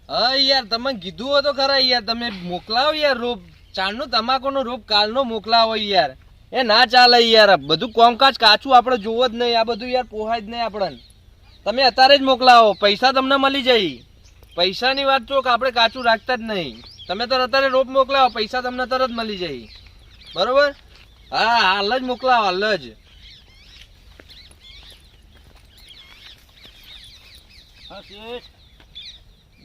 હા યાર તમે કીધું હોય તો ખરા યાર, તમે મોકલાવો યાર રોપ. ચારનો તમાકુનો રોપ કાલનો મોકલાવો યાર. એ ના ચાલે યાર, બધું કોમકાજ કાચું આપણે જોવો જ નહીં. આ બધું યાર પોહાય જ નહીં આપણને. તમે અત્યારે જ મોકલાવો, પૈસા તમને મળી જાય. પૈસાની વાત તો આપણે કાચું રાખતા જ નહીં. તમે તો અત્યારે રોપ મોકલાવો, પૈસા તમને તરત મળી જાય. બરોબર? હા હાલ જ મોકલાવો, હાલ જ. હા શેઠ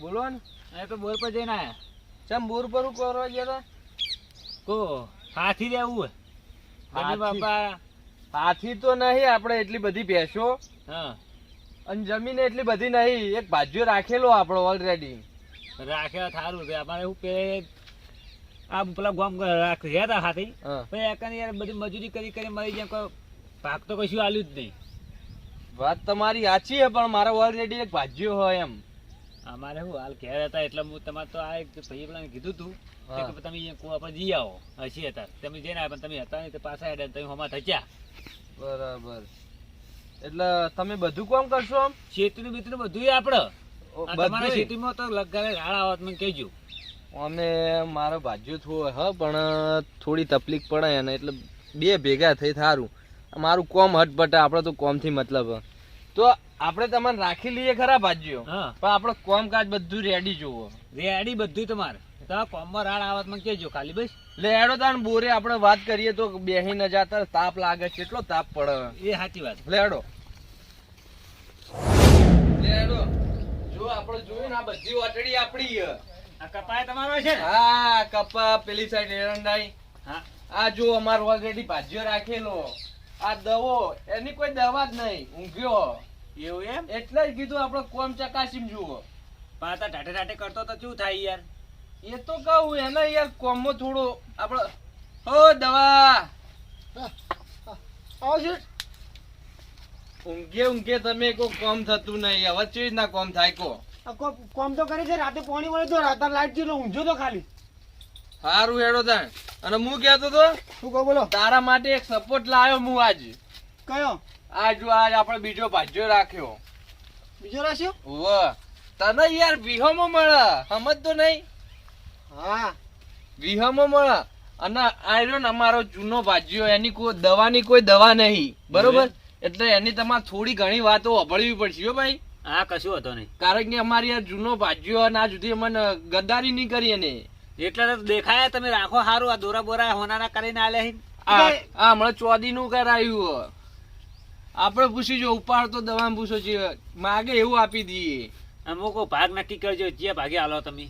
બોલો ને. અહીં તો બોર પર જઈને આયા. ચમ બોર પર કરવા ગયા હતા? કો હાથી લેવું હોય હાથી? બાપા હાથી તો નહીં આપણે, એટલી બધી ભેંસો હા અને જમીન એટલી બધી નહીં. એક ભાજ્યો રાખેલો આપણો ઓલરેડી. રાખ્યા સારું છે. અમારે શું કે આ પેલા ગામ રાખ્યા હતા હાથી, હા. પછી એકને યાર બધી મજૂરી કરી કરી મરી જાય, કોઈ ભાગ તો કશું આલ્યું જ નહીં. વાત તમારી સાચી છે, પણ મારે ઓલરેડી એક ભાજ્યો હોય એમ. અમારે શું હાલ ઘેર હતા એટલે હું તમારે તો આ એક ભાઈ પેલા કીધું તું હા. કે તમે અહીંયા કુવા પર જઈ આવો. હસી હતા તમે જઈને આવ્યા, પણ તમે હતા નહીં તો પાછા હેડ્યા, તમે હમા થયા. બરાબર. એટલે તમે બધું કામ કરશો આમ? શેતીનું બીતનું બધું આપડે. બધુંય? તમારા શેતીમાં તો લગાડે રાડ આવત મને કહેજો. અમે મારો ભાજ્યો થોડો હ, પણ થોડી તકલીફ પડે એને, એટલે બે ભેગા થઈ થારું. મારું કોમ હટપટે, આપણે તો કોમથી મતલબ હ. તો આપણે તમને રાખી લઈએ ખરા ભાજ્યો, હા પણ આપણે કોમકાજ બધું રેડી જોવો. રેડી બધું તમારે. તમે કોમમાં રાડ આવત મને કહેજો ખાલી બસ. લે હેડો તાન બોરે આપણે વાત કરીએ તો બેહી ન જાતા, તાપ લાગે, કેટલો તાપ પડે. એ સાચી વાત. લે હેડો. લે હેડો. જો આપણે જોયું ને આ બધી વાટડી આપણી હ. આ કપાય તમારો છે ને? હા કપા પેલી સાઈડ એરંડાઈ. હા આ જો અમારો ઓલરેડી ભાજ્યો રાખેલો. આ દવો એની કોઈ દવા જ નહીં, ઊંઘ્યો. એવું એમ? એટલે જ કીધું આપણે કોમ ચકાસીમ જુઓ. પાછા ટાટે ટાટે કરતો તો શું થાય યાર? એ તો કહું એને યાર કોમમાં થોડો આપણે હો દવા આવો છે. ઊંઘે ઊંઘે તમે કોઈ કોમ થતું નહીં. હવે ચેજ ના કોમ થાય કો. કોમ તો કરી છે, રાતે પાણી મળે તો રાતે લાઈટ જેલો ઊંઝો તો ખાલી. સારું હેડો તાણ. અને હું કહેતો તો શું કહો બોલો. તારા માટે એક સપોર્ટ લાવ્યો હું આજ. કયો આજ આપણે બીજો ભાજ્યો રાખ્યો. બીજો રાખ્યો? વાહ, તને યાર વિહોમાં મળે, સમજ તો નહીં? હા વિહોમાં મળે. અને આયરો ને અમારો જૂનો ભાજ્યો, એની કોઈ દવાની કોઈ દવા નહીં, બરોબર? એટલે એની તમારે થોડી ઘણી વાતો સાંભળવી પડશે હો ભાઈ. હા કશું હતો નહીં. કારણ કે અમારી યાર જૂનો ભાજ્યો અને આ સુધી અમને ગદ્દારી નહીં કરી એને. એટલે તો દેખાયા તમે રાખો સારું. આ દોરા બોરા હોનાના કરીને આલ્યા છે. આ હમણાં ચોદી નું કરાયું. આપણે પૂછી જો ઉપાડ તો દવા પૂછો છે, માગે એવું આપી દઈએ. અમુક ભાગ નક્કી કરજો, જે ભાગે આલો તમે.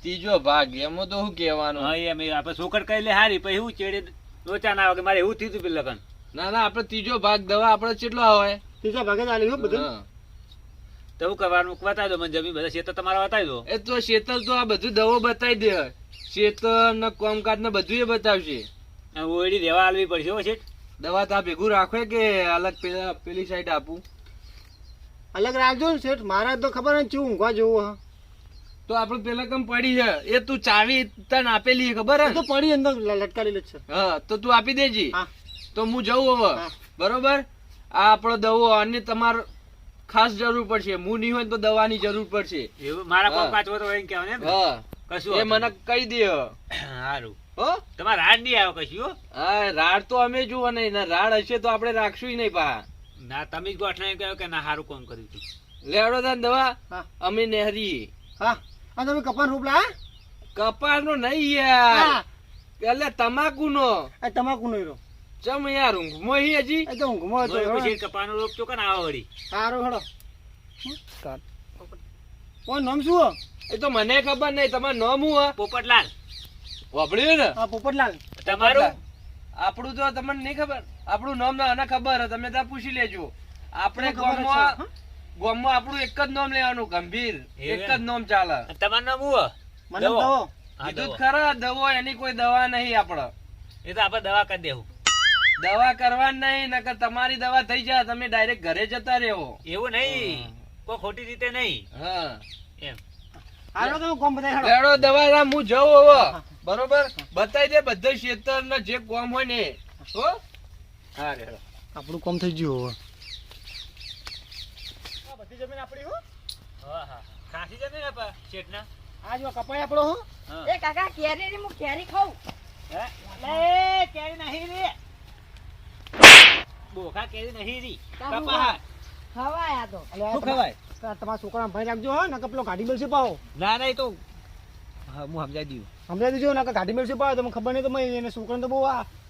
ત્રીજો ભાગ એમાં તો શું કહેવાનું. હા એમ આપણે છોકર કહી લે હારી, પછી હું ચેડે લોચા ના આવે કે મારે એવું થયું હતું પેલા લગન. ના ના, આપણે ત્રીજો ભાગ દવા આપણે કેટલો આવે? ત્રીજા ભાગે ચાલી હો બધું. હા. તો હું કરવાનું બતાવી દો મને, જમીન બધા શેતર તમારા બતાવી દો. એ તો શેતલ તો આ બધું દવો બતાવી દે. શેતર ને કોમકાજ ને બધું એ બતાવશે. ઓયડી દેવા આલવી પડશે હો શેઠ. દવા તા ભેગું રાખો કે અલગ પેલી સાઈડ આપું? અલગ રાખજો ને શેઠ, મારા તો ખબર નથી ઊંઘવા જેવું હા. તો આપણે પેલા કમ પડી છે એ તું ચાવી તને આપેલી છે ખબર હે? તો પડી અંદર લટકારેલી જ છે. હા તો તું આપી દેજી. હા તો હું જઉં હવે. હા. બરોબર? આ આપણો દવો અને તમારે ખાસ જરૂર પડશે. હું નહીં હોય તો દવાની જરૂર પડશે. એવું મારા હા. કોમ કાચવો તો એમ કહેવાય ને. હા કશું એ વાંધો મને નહીં. કહી દે. સારું. હો તમારે રાડ નહીં આવ્યો કશું હો? હા રાડ તો અમે જુઓ નહીં ને, રાડ હશે તો આપણે રાખશું નહીં પા. ના તમે જ ગોઠવાઈ કહ્યું કે ના સારું કોમ કર્યું હતું. લેવડો તાન દવા હા અમે નહેરી. હા. આ તમે કપાસ રોપ લાયા? કપાસ નો નહીં યાર, હા. એટલે તમાકુ નો. આ તમાકુ નો હીરો. ચમ યાર ઊંઘમાં હી હજી. એ તો ઊંઘમાં હતો. પછી કપાનો રોપ ચોકન આવો વળી. સારું હેડો. કોણ નામ શું હો? એ તો મને ખબર નહીં, તમારું નામ શું હે? પોપટલાલ. વાપર્યું ને? હા પોપટલાલ. તમારું? આપણું તો તમને નહીં ખબર. આપણું નામ ના આને ખબર હે, તમે ત્યાં પૂછી લેજો. આપણે ખબર જ છે, ગામમાં હા? ગામમાં આપણું એક જ નામ લેવાનું, ગંભીર. એક જ નામ ચાલે. તમારું નામ શું હે? મને દવો. દવો. હા, કીધું જ દવો. ખરા, દવો એની કોઈ દવા નહીં આપણે. એ તો આપણે દવા કરી દેવું. દવા કરવાની નહીં, નકર તમારી દવા થઈ જાય તમે ડાયરેક્ટ ઘરે જતા રહો. એવું નહીં, કોઈ ખોટી રીતે નહીં. હા એમ હાલો તમે કોમ બતાવી હેડો. લેડો દવા રામ, હું જઉં હવે. બરોબર? બતાવી દે બધા ક્ષેત્ર ને જે કોમ હોય ને. હો હા રેડો. આપણું કોમ થઈ ગયું હવે. બધી જમીન આપણી હો. હા હા ખાસી છે ને આપા શેઠના આ જો કપાય આપણો હો. હા એ કાકા કેરી રે હું કેરી ખાઉં. હે લે કેરી નહીં રે બોખા કેરી નહીં રી તારું કપા ખવાય આ તો. એટલે આ શું ખવાય તમારા છોકરા ભાઈ રાખજો હો નકર પેલો ગાડી મેળશે પાવો. ના ના એ તો હા હું સમજાઈ દઉં સમજાય દીજો નકર ગાડી મેળશે પાવો તમને ખબર નહીં તો મેં એને છોકરાને તો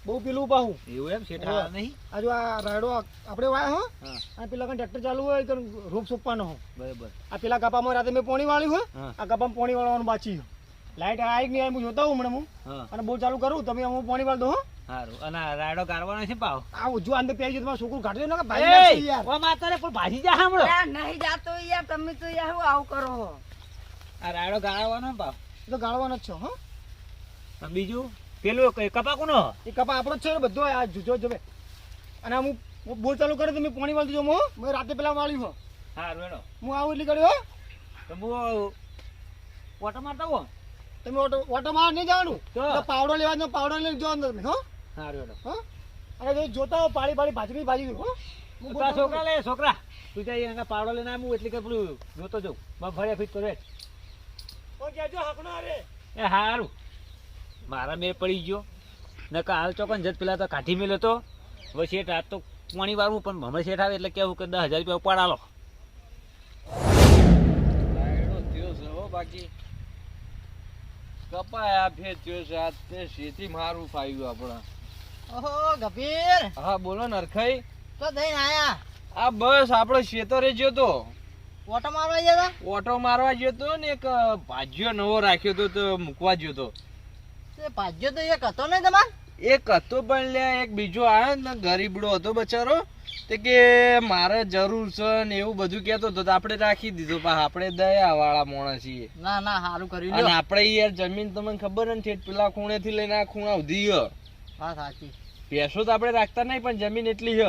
બહુ પેલું પાહું. એવું એમ શેઠ હા. હા નહીં આ જો આ રાયડો આપણે વાય હો હા અને પેલા કઈ ટ્રેક્ટર ચાલુ હોય તો રોપ સોંપવાનો હો. બરાબર આ પેલા કપામાં રાતે મેં પોણી વાળ્યું હોય હા આ કપામાં પોણી વાળવાનું બાકી લાઈટ આવી કે નહીં આવી હું જોતા હું હમણાં હું હા અને બહુ ચાલુ કરું તમે હું પોણી વાળ દો હો. સારું અને આ રાયડો ગારવાનો છે પાવ આ જો અંદર પહેરી તમારું છોકરું કાઢી દો ને ભાઈ નાખશે યાર. ઓ માતારે પણ ભાજી જા હમણો યાર નહીં જાતો યાર તમે તો યાર હું આવું કરો છો. આ રાયડો ગાળવાનો પાવ એ તો ગાળવાનો જ છે હો. અને બીજું પેલું કપા કોનો એ કપા આપણો જ છે ને બધો આ જુજો જવે અને આ હું બોલ ચાલુ કરે તમે પોણી વાળ દેજો હું મેં રાતે પેલા વાળ્યું હો સારું એનો હું આવું એટલી કર્યો હો. તો હું ઓટો મારતા હો તમે ઓટો માર નહીં જવાનું તો? તો પાવડો લેવા દો પાવડો લઈને જો અંદર તમે હો સારું એનો હો અને જો જોતા હો પાડી ભાજી હો હું બોલ ચાલુ છોકરા લે છોકરા તું જાય એના પાવડો લઈને આવું એટલે કે પેલું જોતો જાઉં ભર્યા ફીટ કરે ઓ કેજો હકનો અરે એ હારું મારા મેં પડી ગયો નકા હાલ ચોકન જત પેલા તો કાઢી મેલ્યો તો હવે શેઠ આજ તો પાણી વાળવું પણ હમણાં શેઠ આવે એટલે કેવું કે 10,000 રૂપિયા ઉપાડાલો રાયડો થયો છે હો બાકી કપાય આ ફેર થયો છે આ તે શેતી મારું ફાવ્યું આપણા. ઓહો ગભીર હા બોલો નરખાઈ. તો દઈને આયા આ બસ આપણો શેતરે ગયો તો ઓટો મારવા ગયા ઓટો મારવા ગયો તો ને એક ભાજ્યો નવો રાખ્યો તો તો મૂકવા ગયો તો. તે ભાજ્યો તો એક હતો ને તમાર. એક હતો પણ લ્યા એક બીજો આવ્યો ને ગરીબડો હતો બચારો તે કે મારે જરૂર છે ને એવું બધું કહેતો હતો તો આપણે રાખી દીધું પણ આપણે દયા વાળા માણસ છીએ ના ના સારું કર્યું અને લ્યો. આપણે યાર જમીન તમને ખબર ને ઠેઠ પેલા ખૂણે થી લઈને આ ખૂણા સુધી હ હા સાચી. ભેંસો તો આપણે રાખતા નહીં પણ જમીન એટલી હ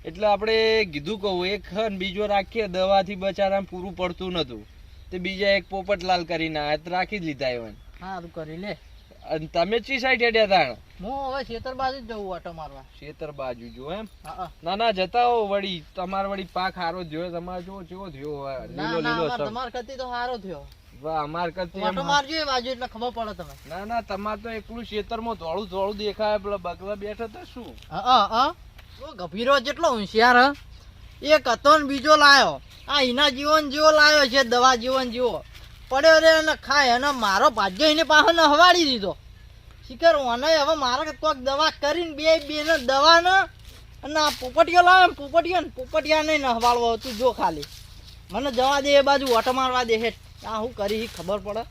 એટલે આપણે કીધું કહું એક હ ને બીજો રાખીએ દવાથી બચારાને પૂરું પડતું નતું તે બીજા એક પોપટલાલ કરીને આ તો રાખી જ લીધા એવન. સારું કર્યું લે. અને તમે ચી સાઈડ હેડ્યા તાણ હું હવે ખેતર બાજુ જ જવું ઓટો મારવા. ખેતર બાજુ જો એમ. હા ના ના જતા હો વળી તમાર વળી પાક હારો થયો તમારે જો કેવો થયો હોય ના લીલો ના લીલો અમાર સમ. તમાર કરતી તો સારો થયો. વાહ અમાર કરતી ઓટો એમ. મારજો એ બાજુ એટલે ખબર પડે તમે. ના ના તમાર તો એકલું ખેતરમાં ધોળું ધોળું દેખાય પેલા બગલા બેઠા હતા શું. હા તો ગભીરો જેટલો હોશિયાર હ. એક હતો ને બીજો લાયો. આ એના જીવન જેવો લાયો છે દવા જીવન જેવો પડ્યો રે અને ખાય અને મારો ભાગ્ય એને પાછો ને હવાડી દીધો. શિખર ઓને હવે મારે કોઈક દવા કરીને બે ને દવા ને અને આ પોપટીઓ લાવે ને પોપટિયા નહીં હવાડવો તું જો ખાલી મને જવા દે એ બાજુ ઓટો મારવા દે હેઠ. આ હું કરી ઈ ખબર પડે.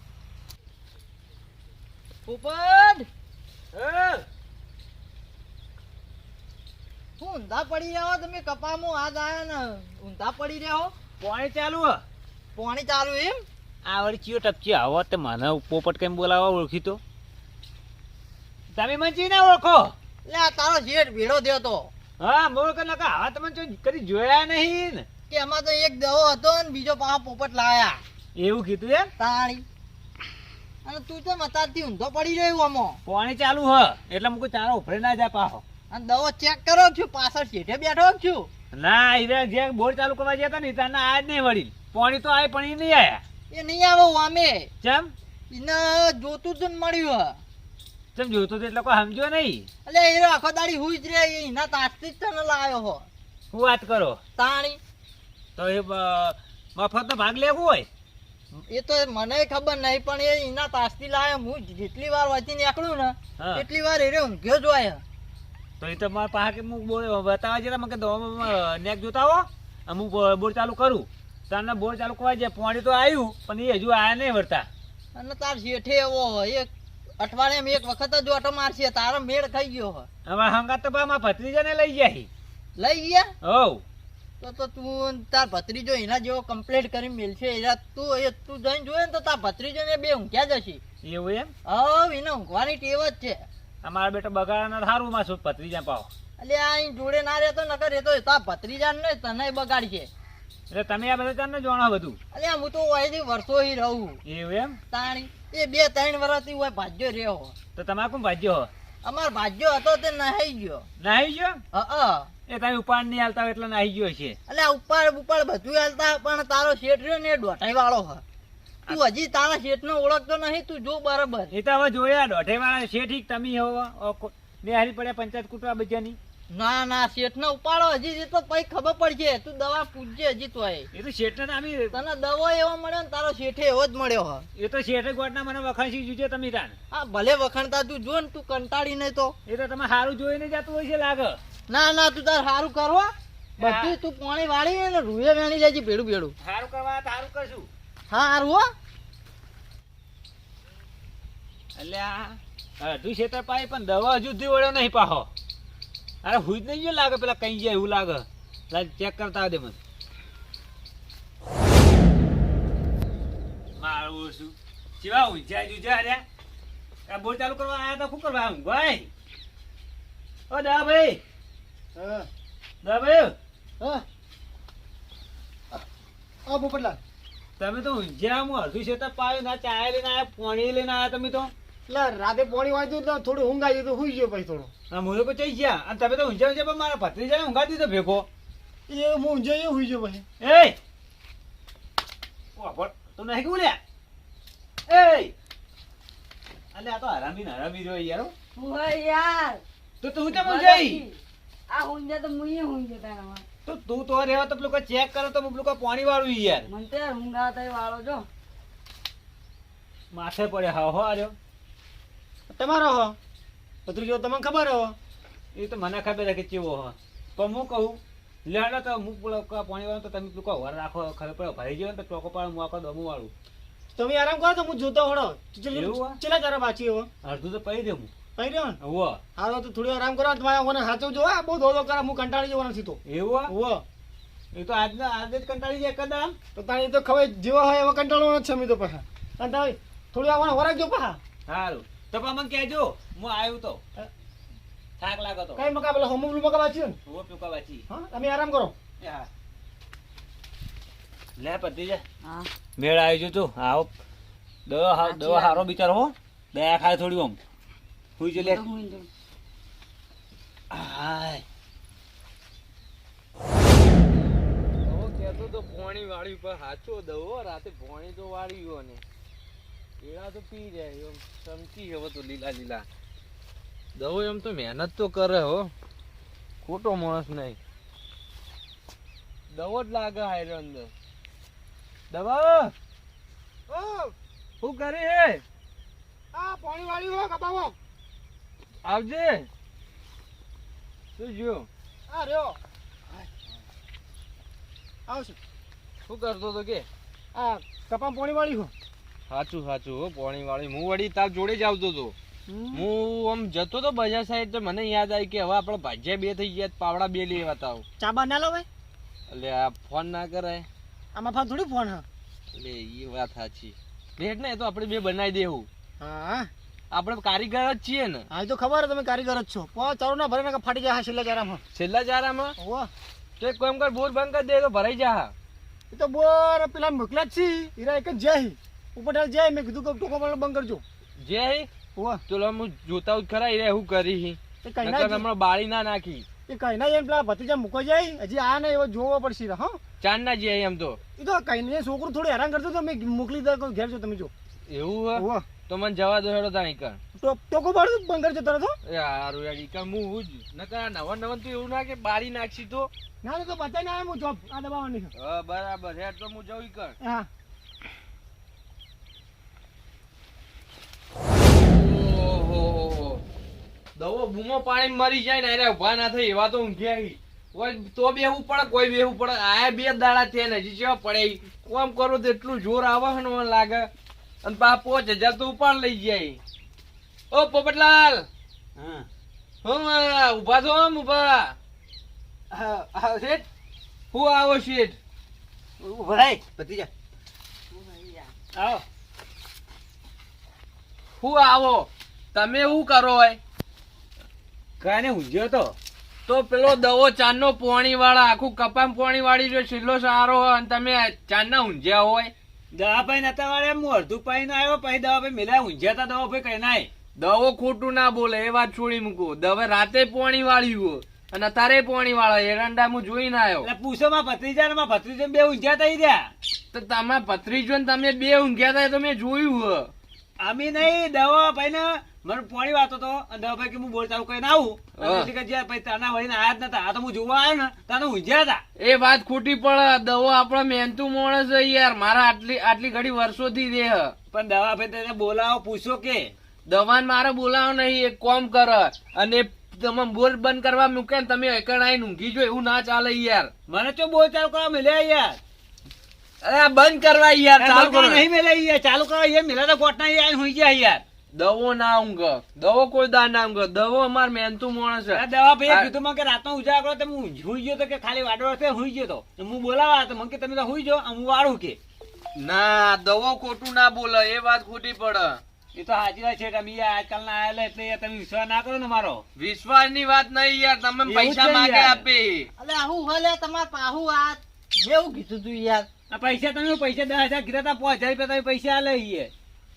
પોપટ હું ઊંધા પડી રહ્યા તમે કપામાં હાથ આયા ને ઊંધા પડી રહ્યા હો. પાણી ચાલુ હ પાણી ચાલુ એમ. આ વળી ચિયો ટપચી આવો તે મને પોપટ કેમ બોલાવા ઓળખી તો તમે મંચી ના ઓળખો લે આ તારો શેઠ ભેડો થયો તો હા મોળ કે નકા આવા તમે કદી જોયા નહીં ને કે એમાં તો એક દવો હતો ને બીજો પાછો પોપટ લાયા એવું કીધું એમ તાણી. અને તું તો મતારથી ઊંધો પડી રહ્યું આમાં. પાણી ચાલુ હ એટલે મુકો ચારો ઉભરે ના જા પાહો અને દવો ચેક કરો છું પાછળ શેઠે બેઠો છું. ના ઈરે જે બોર ચાલુ કરવા જતા ને તાના આજ નહીં વળી પાણી તો આય પણ ઈ નહીં આયા એ નહીં આવો અમે ચમ એને જોતું જ મળ્યું હ. ચમ જોતો તો એટલે કોઈ સમજો નહીં એટલે એ આખો દાડી હુઈ જ રે એના તાસથી જ તને લાયો હો શું વાત કરો તાણી. તો એ મફતનો ભાગ લેવો હોય એ તો મને ખબર નહીં પણ એ એના તાસથી લાયો. હું જેટલી વાર વચ્ચે નીકળું ને હા. એટલી વાર એ ઊંઘ્યો જ હોય. તો એ તો મારા પાસે કે હું બોર બતાવવા જરા મને તો નેક જોતા હો અમુક બોર ચાલુ કરું તારને બોર ચાલુ કરવા જાય પાણી તો આવ્યું પણ એ હજુ આયા નહીં વળતા અને તાર શેઠે એવો હોય એક અઠવાડિયામાં એક વખત જ ઓટો મારશે તારો મેળ ખાઈ ગયો હોય. હવે હંગાત તો બા મારા ભત્રીજાને લઈ જાય લઈ ગયા હોવ તો તું તાર ભત્રીજો એના જેવો કમ્પ્લેટ કરી મેલશે એના તું જઈને જોયે ને તો તાર ભત્રીજો ને બે ઊંઘ્યા જશે. એવું એમ હવે એને ઊંઘવાની ટેવ જ છે. અમારા બેટા બગાડાના સારું માં શું ભત્રીજા પાવ એટલે આ અહીં જોડે ના રહેતો નકર રહેતો તાર ભત્રીજા ને તને બગાડશે. એટલે તમે આ બધા ચારને જાણો બધું એટલે હું તો અહીંથી વર્ષોથી રહું એવું એમ તાણી. એ 2-3 વર્ષથી હોય ભાજ્યો રહ્યો. તો તમારે કોણ ભાજ્યો હો અમાર ભાજ્યો હતો તે નહાઈ ગયો. નાહી ગયો હા એ તમે ઉપાડ નહીં હાલતા હોય એટલે નાહી ગયો છે. એટલે આ ઉપાડ બધું હાલતા પણ તારો શેઠ રહ્યો ને એ દોઢાઈ વાળો હ. તું હજી તારા શેઠને ઓળખતો નહીં, તું જો બરાબર. એ તો હવે જોયા દોઢે વાળા છે ઠીક, તમે હવે નિહારી પડ્યા પંચાયત કૂટવા બધાની. ના શેઠને ઉપાડો હજી જે તો પછી ખબર પડશે. તું દવા પૂછજે હજી તો એ તો શેઠને તો આમી તને દવા એવો મળ્યો ને તારો શેઠે એવો જ મળ્યો હ. એ તો શેઠે ગોટના મને વખાણસી જુજે તમે તાન. હા ભલે વખાણતા તું જો ને, તું કંટાળી નહીં તો. એ તો તમે સારું જોઈને જતું હોય છે લાગે. ના તું તાર સારું કરવા બધું તું પાણી વાળી ને રૂએ વેણી જાય ભેડું. સારું કરવા તો સારું કરશું. હા હારું હો. એટલે આ તું શેતર પાય પણ દવા હજુ સુધી વળ્યો નહીં પાહો. અરે હુઈ જ નહીં ગયો લાગે, પેલા કઈ જાય એવું લાગે. ચેક કરતા આવજે મને. મારું શું કેવા ઊંચાઈ જુજા રે. આ બોલ ચાલુ કરવા આયા તો શું કરવા ઊંઘાય? ઓ દા ભાઈ, હા દા ભાઈ, હા આ પોપટલાલ, તમે તો ઊંઝ્યા. હું અડધું શેતર પાયું ના, ચાય લઈને આયા, પાણી લઈને આયા તમે તો. એટલે રાતે પાણી વાંચ્યું તો થોડું ઊંઘ આવી તો હુઈ ગયો પછી થોડો. આ મોરો પર ચઈ ગયા અને તમે તો ઊંઝા પણ મારા ભત્રીજાને ઊંઘા દીધો ભેગો. એ હું ઊંઝાઈ ગયો, હુઈ ગયો પછી. એ તું નહીં બોલ્યા? એ અલે આ તો હરામી રહ્યો યાર. યાર તો તું કેમ ઊંઝાઈ? આ ઊંઝા તો મુઈએ ઊંઝે તારામાં. તો તું તો રહેવા તો પેલું ચેક કરો તો પેલું પાણી વાળું યાર. મને તો યાર ઊંઘ આવતા વાળો જો માથે પડે હા હો આર્યો. તમારો હો ભત્રીજો, તમને ખબર હો. એ તો મને ખબર છે કે ચેવો હો. પણ હું કહું લેડો તો હું પાણી વાળું તો તમે પેલું વર રાખો, ખબર પડે ભરી ગયો ને તો ટોકો પાડું હું આખો દમું વાળું. તમે આરામ કરો તો હું જોતો હળો. એવું હો? ચેલા તારા બાચી હો અડધું તો પડી દે હું. પઈ રહ્યો ને. હોવો હાલો તો થોડી આરામ કરો. તમારે સાચવજો. હા બહુ ધોધો કરે, હું કંટાળી જવાનો છું તો. એવું હોવો એ તો આજે જ કંટાળી જાય કદામ. તો તાણી તો ખબર જેવા હોય એવા કંટાળવાનો જ છે અમે તો પાછા. અને તમે થોડી આવવાનો વરાગજો પાછા. સારું તો પણ મને કહેજો હું આવ્યું તો. થાક લાગો તો કઈ મકા પેલા હોમું મકા બાચી ને. હું ટૂંકા વાંચી. હા તમે આરામ કરો. હા લે પતી જા. હા મેળ આવી જો તું આવો. દવા હારો બિચારો હો. દયા ખાય થોડી આમ હુઈ જો લે. હાય દવો કહેતો તો પોણી વાળી પર સાચો દવો રાતે પોણી તો વાળ્યો ને કેળા તો પી જાય એમ ચમકી હવે તો લીલા દવો એમ તો મહેનત તો કરે હો, ખોટો માણસ નહીં. દવો જ લાગે હાયરો અંદર. દવા શું કરી હે? હા પાણી વાળી હો કપાવો. આવજે. શું જો હા રહ્યો આવશે. શું કરતો તો કે? આ કપા પાણી વાળી હો. સાચું હો પોણી વાળી. હું વળી તાર જોડે જ આવતો હતો. હું આમ જતો તો બજાર સાઈડ તો મને યાદ આવી કે હવે આપણે ભાજ્યા બે થઈ ગયા, પાવડા બે લેવા તાવ. ચાબા ના લો ભાઈ. એટલે આ ફોન ના કરાય. આમાં ફાન થોડી ફોન. હા એટલે એ વાત સાચી. રેટ ને એ તો આપણે બે બનાવી દેવું. હા આપણે કારીગર જ છીએ ને. હા તો ખબર તમે કારીગર જ છો. ચાલો ના ભરે ને ફાટી જાય. હા છેલ્લા જારામાં. છેલ્લા ચારામાં વાહ તો એક કામ કર, બોર બંધ કરી દે તો ભરાઈ જા. એ તો બોર પેલા મોકલા જ છે. હીરા એક જ જાય ઉપર જાય. મેં કીધું કે ટોકો પણ બંધ કરજો. જે વાહ ચલો હું જોતા જ ખરા રે હું કરી. એ કઈ નકર ના હમણાં બાળી ના નાખી. એ કઈ ના એમ પેલા ભતીજા મૂકો જાય. હજી આ ને એવો જોવો પડશે. હા ચાંદ ના જઈએ એમ તો. એ તો કઈ નહીં. છોકરું થોડું હેરાન કરતો તો મેં મોકલી દે. ઘેર છો તમે જો. એવું હે વાહ તો મને જવા દો હેડો તાણી કર. ટોકો પાડું બંધ કરજો તરત. યાર યાર ઈ કામ હું જ નકર નવા નવા તો એવું ના કે બાળી નાખી તો. ના તો બતાવી ના હું જોબ આ દબાવવાની છે. હા બરાબર હેડ તો હું જવું કર. હા ઓહો દવો બૂમો પાણી મરી જાય ને અરે ઉભા ના થઈ એવા તો ઊંઘ્યા કોઈ તો બેહવું પડે, કોઈ બેહવું પડે. આયા બે દાડા થયા ને હજી જેવા પડે. કોમ કરો તો એટલું જોર આવે છે ને મને લાગે. અને પા 5000 તો ઉપાડ લઈ જાય. ઓ પોપટલાલ હા હું ઉભા છો આમ ઉભા. હા શેઠ હું આવો શેઠ. ઉભા રહી ભત્રીજા. આવો હું આવો તમે શું કરો હોય? કાને ઊંઝ્યો તો પેલો દવો ચાંદનો પોણી વાળા આખું કપામ પોણી વાળી જો છેલ્લો સારો હોય અને તમે ચાંદના ઊંઝ્યા હોય. દવા ભાઈ નતા વાળે હું અડધું પાઈ ના આવ્યો પછી દવા ભાઈ મેલા ઊંઝ્યા તા. દવા ભાઈ કઈ નાય દવો ખોટું ના બોલે એ વાત છોડી મૂકો. દવે રાતે પોણી વાળ્યું અને તારે પોણી વાળો એરંડા હું જોઈને આવ્યો. એટલે પૂછો માં ભત્રીજા ને માં ભત્રીજા બે ઊંઝા થઈ રહ્યા. તો તમે ભત્રીજો ને તમે બે ઊંઘ્યા હતા એ તો મેં જોયું હે. અમે નહીં દવા ભાઈ ને મને પાણી વાતો તો દવા ભાઈ કે હું બોર ચાલુ કરીને આવું હા. તાના વળીને આયા જ નતા. આ તો હું જોવા આવ્યો ને તાને ઊંઝ્યા હતા. એ વાત ખોટી પડે. દવો આપડે મહેનતુ માણસ છે યાર. મારા આટલી ઘડી વર્ષોથી રે હ. પણ દવા ભાઈ તેને બોલાવો પૂછો કે દવાન મારે બોલાવો નહીં. એક કોમ કર અને તમે બોર બંધ કરવા મૂકે ને તમે એકણ આઈને ઊંઘી જો એવું ના ચાલે યાર. મને તો બોર ચાલુ કરવા મળ્યા યાર. અરે આ બંધ કરવા યાર. ચાલુ કરો. નહીં મળ્યા યાર. ચાલુ કરવા યાર મેલા તો ગોઠના યાર હોઈ ગયા યાર. દવો ના ઊંઘ. દવો કોઈ દા ના ઊંઘ. દવો અમાર મહેનતુ માણસ છે. આ દવા ભાઈ કીધું મને કે રાતનો ઉજાગરો તમે હુઈ ગયો તો કે ખાલી વાડો છે હુઈ ગયો તો હું બોલાવા તો મને કે તમે તો હુઈ જો હું વાળું કે ના દવો ખોટું ના બોલે. એ વાત ખોટી પડે. એ તો સાચી વાત છે. તમે યાર આજકાલ ના આવેલા એટલે યાર તમે વિશ્વાસ ના કરો ને મારો. વિશ્વાસ ની વાત નહીં યાર. તમે એવું પૈસા છે માંગે યાર. આપે. અલે આહુ હલે તમાર પાહુ આ એવું કીધું તું યાર. આ પૈસા તમે પૈસા 10,000 કીધા હતા 5,000 રૂપિયા તમે પૈસા લઈએ.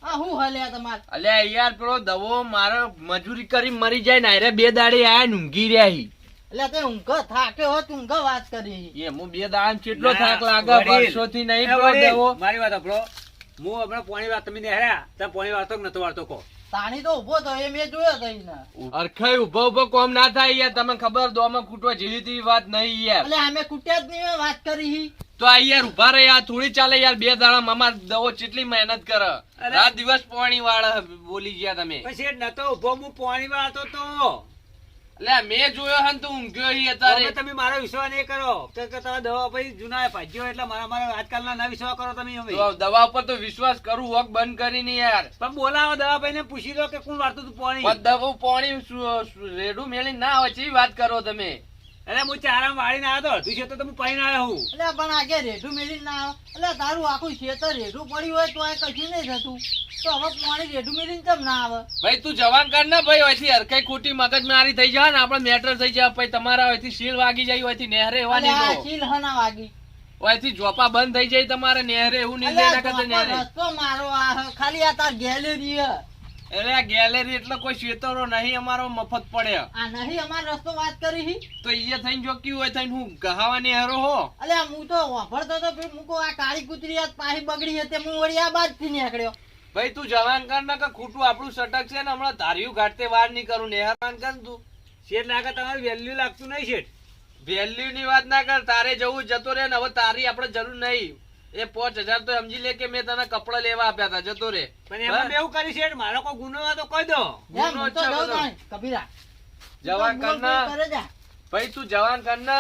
આ હું હલે તમાર અલ્યા યાર પેલો દવો મારે મજૂરી કરી મરી જાય ને હારે 2 દાડે આયા ને ઊંઘી રહ્યા હી. એટલે તે ઊંઘ થાક્યો હોત ઊંઘ વાત કરી. એ હું 2 દાડા કેટલો ના, થાક લાગે. વડીલ. વર્ષોથી નહીં એ પેલો વડીલ, દવો. મારી વાત સાંભળો. હું હમણાં પોણી વાત તમે નેહર્યા તમે પોણી વાળતો કે નતો વાળતો કહો. તાણી તો ઉભો તો એ મેં જોયો તો એને. અરખાઈ ઉભો કોમ ના થાય યાર. તમે ખબર દોમાં ખૂટવા જેવી તેવી વાત નહીં યાર. એટલે અમે કુટ્યા જ નહીં વાત કરી હી. તો આ યાર ઉભા રહે. આ થોડી ચાલે યાર. 2 દાડા મામા દવો કેટલી મહેનત કરે. અરે. રાત દિવસ પાણી વાળા બોલી ગયા તમે. પણ શેઠ નતો ઉભો હું પોણી વાળતો તો. એટલે મેં જોયો હન તો ઊંઘ્યો હી અત્યારે. હવે તમે મારો વિશ્વાસ નહીં કરો કે તમે દવા ભાઈ જૂના ભાજ્યો એટલે મારા આજકાલના ના વિશ્વાસ કરો તમે હવે. તો દવા ઉપર તો વિશ્વાસ કરું વખ બંધ કરીને યાર. પણ બોલાવો દવા ભાઈ ને પૂછી લો કે કોણ વાળતું તું પોણી. પણ દવો પાણી રેડું મેળી ના હોય ચેવી વાત કરો તમે. અરે હું ચારામ વાળીને આવ્યો તો તું છે તો હું પૈને આવ્યો હું. એટલે પણ આજે રેઢું મેલી ના આવે. એટલે તારું આખું ખેતર રેઢું પડ્યું હોય તો આ કશું નહીં થતું. તો હવે પાણી રેઢું મેલીને કેમ ના આવે? ભાઈ તું જવાન કર ને ભાઈ. હોયથી હરખાઈ ખોટી મગજમારી થઈ જાય ને આપણે મેટર થઈ જાય. ભાઈ તમારા હોયથી શીલ વાગી જાય. હોયથી નહેરે એવા એટલે આ નહીં ચીલ હના વાગી. હોયથી જોપા બંધ થઈ જાય તમારે નહેરે એવું નહીં એટલે ના કરતા આ નહેરે. રસ્તો મારો આ હ. ખાલી આ તાર ગેલેરી હે. એટલે આ ગેલેરી એટલે કોઈ શેતરો નહીં અમારો મફત પડે. આ નહીં અમાર રસ્તો વાત કરી હી. તો એ થઈને જો કેવું હોય થઈને હું ગહાવાની હેરો હો. અલે હું તો વાપરતો તો પછી મૂકો આ કાળી કૂતરી આ પાહી બગડી હતી હું વળી આ બાદ થી નીકળ્યો. ભાઈ તું જવાન કર ને કે ખોટું આપણું સટક છે ને હમણાં ધાર્યું ઘાટતે વાર નહીં કરું. નેહરવાન કર ને તું. શેઠ લાગે તમારે વેલ્યુ લાગતું નહીં શેઠ. વેલ્યુ ની વાત ના કર. તારે જવું જતો રે ને હવે તારી આપણે જરૂર નહીં. એ 5,000 તો સમજી લે કે મેં તને કપડા લેવા આપ્યા હતા. જતો રે. પણ એમાં મેં એવું કરી શેઠ મારો કોઈ ગુનો હોય તો કહી દો. એમ ગુનો હું તો છે જાઉં બધો. તાણી, કબીરા. જવાન કર ને. કરે જા. ભાઈ તું જવાન કર ને.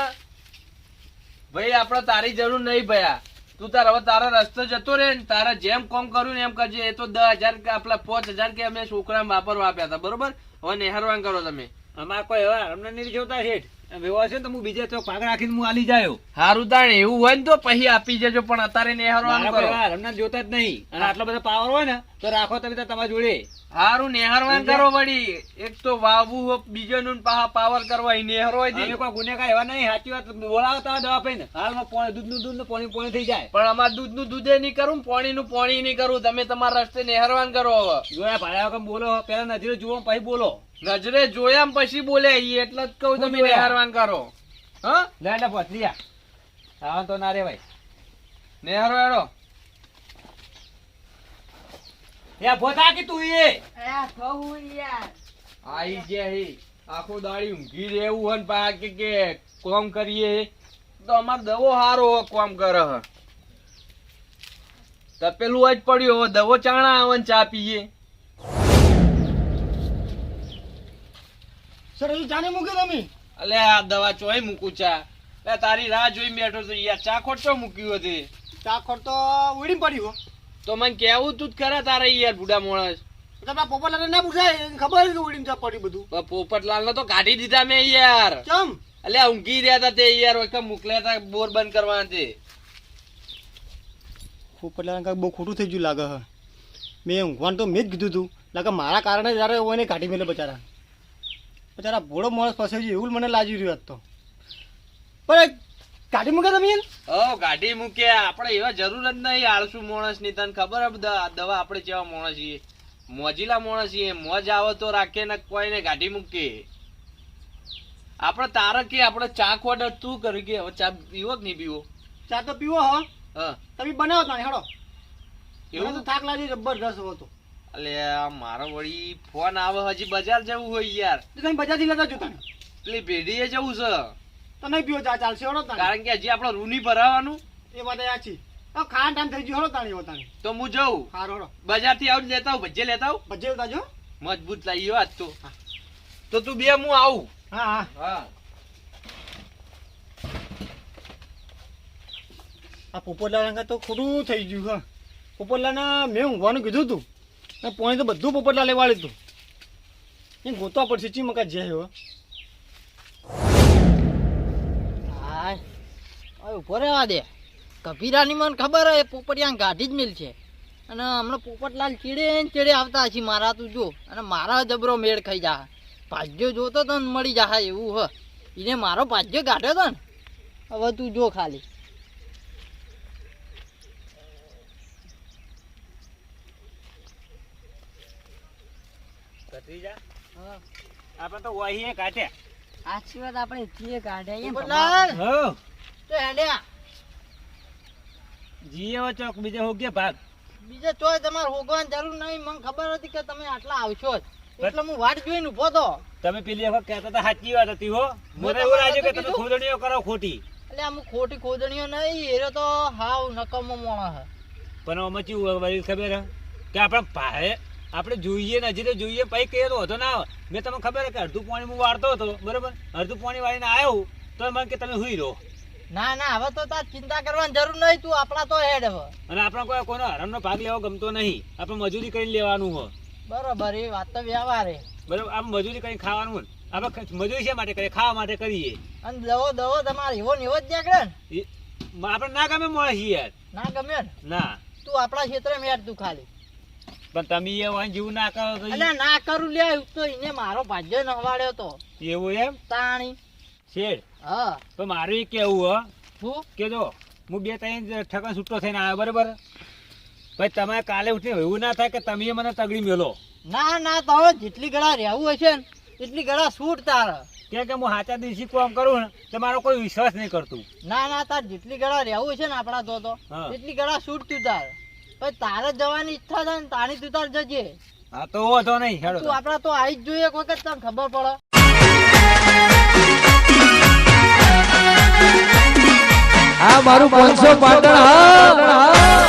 ભાઈ આપણે તારી જરૂર નહીં ભયા. તું તાર હવે તારા રસ્તો જતો રે ને તારે જેમ કોમ કર્યું ને એમ કરજે. એ તો 10,000 કે આપલા 5,000 કે અમે છોકરા વાપરવા આપ્યા હતા. બરોબર. હવે નેહરવાન કરો તમે. અમારે કોઈ હવે હમણાં નહીં જોતા શેઠ. વ્યવહાર છે ને તો હું બીજે ચોક ભાગ રાખીને હું આલી જાયો. હારું તાણ એવું હોય ને તો પછી આપી જજો પણ અત્યારે નેહરવાન મારા કરો. વ્યવહાર હમણાં જોતા જ નહીં. અને આટલો બધો પાવર હોય ને તો રાખો તમે તાર તમારા જોડે. હારું નેહરવાન કરો વળી. એક તો વાવવું બીજો નું પાવર કરવા ઈ નેહરો હોય અમે કોઈ ગુનેગાર એવા નહીં. સાચી વાત બોલાવતા દવા પીને હાલમાં દૂધનું પાણી થઈ જાય. પણ અમાર દૂધ નું દૂધે નહીં કરું પાણી નું પાણી નહીં કરું. તમે તમારા રસ્તે નેહરવાન કરો. હવે જોયા ભાડા વગર બોલો પેલા નજરે જુઓ પછી બોલો. નજરે જોયા પછી બોલે ઈ એટલે જ કહું તમે જોયા? નેહરવાન કરો. હા લે એટલે પથરીયા આવા તો ના રે ભાઈ. નેહરો એડો. એ ભોતા કે તું એ આ થવું યાર. આઈ જે હી આખો દાડી ઊંઘી રહેવું હોય ને પા કે કોમ કરીએ તો અમાર દવો હારો કોમ કરે હ. તપેલું જ પડ્યો દવો ચાણા આવે ને ચા પીએ. સર હજી જાણે મૂક્યો તમે? અલે આ દવા ચોય મૂકું ચા. લે તારી રાહ જોઈ બેઠો તો યાર ચા ખોટો મૂક્યું હતી. ચા ખોર તો ઉડી પડ્યું. તો મને કેવું તું જ ખરા તારે યાર બુડા માણસ. તમે પોપટલાલ ના પૂછાય એને ખબર કે ઉડીને ચા પડ્યું બધું. પોપટલાલ ને તો કાઢી દીધા મેં યાર. ચમ અલે ઊંઘી રહ્યા હતા તે યાર ઓકે મોકલ્યા હતા બોર બંધ કરવાના તે. પોપટલાલ કાંઈક બહુ ખોટું થઈ ગયું લાગે હ. મેં ઊંઘવાનું તો મેં જ કીધું તું લાગે મારા કારણે જયારે એને કાઢી મેલે બચારા. બચારા ભોળો માણસ ફસાઈ ગયો એવું મને લાગી રહ્યું આજ તો. પણ કાઢી મૂકે તમે એને? ગાડી મૂક્યા. આપણે એવા જરૂર જ નહીં આળસુ માણસ ની. તને ખબર હે દવા આપણે કેવા માણસ છીએ. મોજીલા માણસ છીએ. મોજ આવે તો રાખે ને કોઈને ગાડી મૂકે. આપણે તારે કે આપણે ચા ઓર્ડર તું કરી કે હવે ચા પીવો કે નહીં પીવો? ચા તો પીવો હો, હા તમે બનાવો તાણે હેડો. એવું મને તો થાક લાગ્યો જબરદસ્ત હતો. અલે આ મારો વળી ફોન આવે, હજી બજાર જવું હોય યાર, તો તમે બજારથી લેતા જો તાણે. પેલી ભેડીએ જવું છે, તો નહીં પીવો ચા ચાલશે હેડો તાણે. કારણ કે હજી આપણે રૂની ભરાવાનું. એ વાત સાચી. હવે ખાવા ટાઈમ થઈ ગયો હેડો તાણે એવો તાણે. તો હું જઉં હારો હેડો. બજારથી આવું લેતા આવું, ભજીયા લેતા આવું, ભજ્જે લેતા જો. મજબૂત લાવી આજ તો તું બે હું આવું. હા હા. હા આ પોપટલાલ તો ખોટું થઈ ગયું હા. પોપટલાલને મેં ઊંઘવાનું કીધું હતું, ને પોણી તો બધું પોપટલાલે વાળ્યું હતું. એ ગોતવા પડશે ચી મકા જાય હવે. હાય હવે ઉભો રહેવા દે. કભીરાની મને ખબર હે પોપટિયા ગાઢી જ મિલ છે, અને હમણાં પોપટલાલ ચીડે ને ચીડે આવતા હશે મારા તું જો, અને મારા જબરો મેળ ખાઈ જા. ભાગ્યો જોતો તો ને મળી જા એવું હ. એને મારો ભાગ્યો કાઢ્યો તો ને, હવે તું જો ખાલી. ભત્રીજા, હા. આપણે તો વહીએ કાઢ્યા. આછી વાત આપણે જીએ કાઢ્યા પોપટલાલ હો તો હેડ્યા. જીએ ચોક બીજે હો ગયા ભાગ. બીજે ચોય તમારે હોગવાની જરૂર નહીં, મને ખબર હતી કે તમે આટલા આવશો જ, એટલે હું વાટ જોઈને ઉભો તો. તમે પેલી વખત કહેતા હતા સાચી વાત હતી હો. મને એવું લાગ્યું કે તમે ખોદણીઓ કરો ખોટી. એટલે આમ ખોટી ખોદણીઓ નહીં, એરો તો હાવ નકમો મોણો હે. પણ આમાં ચેવું વળી ખબર હે કે આપણે ભાડે આપણે જોઈએ ને હજી તો જોઈએ પછી કહીએ તો વધો ના આવે. મેં તમને ખબર હે કે અડધું પાણી હું વાળતો હતો બરોબર, અડધું પાણી વાળીને આવ્યો તો મને કે તમે હુઈ રહો. ના ના હવે તો તાર ચિંતા કરવાની જરૂર નહીં, તું આપણા તો હેડ હવે. અને આપણે કોઈનો હરામનો ભાગ લેવો ગમતો નહીં, આપણે મજૂરી કરીને લેવાનું હોય બરોબર, એ વાત તો વ્યવહાર હે. બરોબર. આપણે મજૂરી કરીને ખાવાનું હોય. આપણે મજૂરી શા માટે કરીએ? ખાવા માટે કરીએ. અને દવો દવો તમારે એવો ને એવો જ નીકળે ને. આપણે ના ગમે મળે છીએ યાર. ના ગમે ને ના તું આપણા ક્ષેત્રે મેળ તું ખાલી. પણ તમે એ વાંઈ જેવું ના કરો તો એટલે ના કરું લે, તો એને મારો ભાગ્ય નહવાડ્યો તો એવું એમ તાણી. શેઠ. હા તો મારું એ કેવું શું કે જો હું 2-3 ઠકન છૂટો થઈને આવ્યો બરોબર, ભાઈ તમે કાલે ઉઠીને એવું ના થાય કે તમે મને તગડી મેલો. ના ના તારો જેટલી ગળા રહેવું હશે ને એટલી ગળા છૂટ તારે. કેમ કે હું સાચા દિવસી કામ કરું ને તો મારો કોઈ વિશ્વાસ નહીં કરતું. ના ના તાર જેટલી ગળા રહેવું છે ને આપણા તો હા. એટલી ગળા છૂટ તું તાર. પછી તારે જવાની ઈચ્છા થાય ને તાણી તું તાર જજે. હા તો વાંધો નહીં હેડો. તું આપડા તો આવી જ જોઈએ એક વખત, તને ખબર પડે. આ મારું 500 પાટણ હા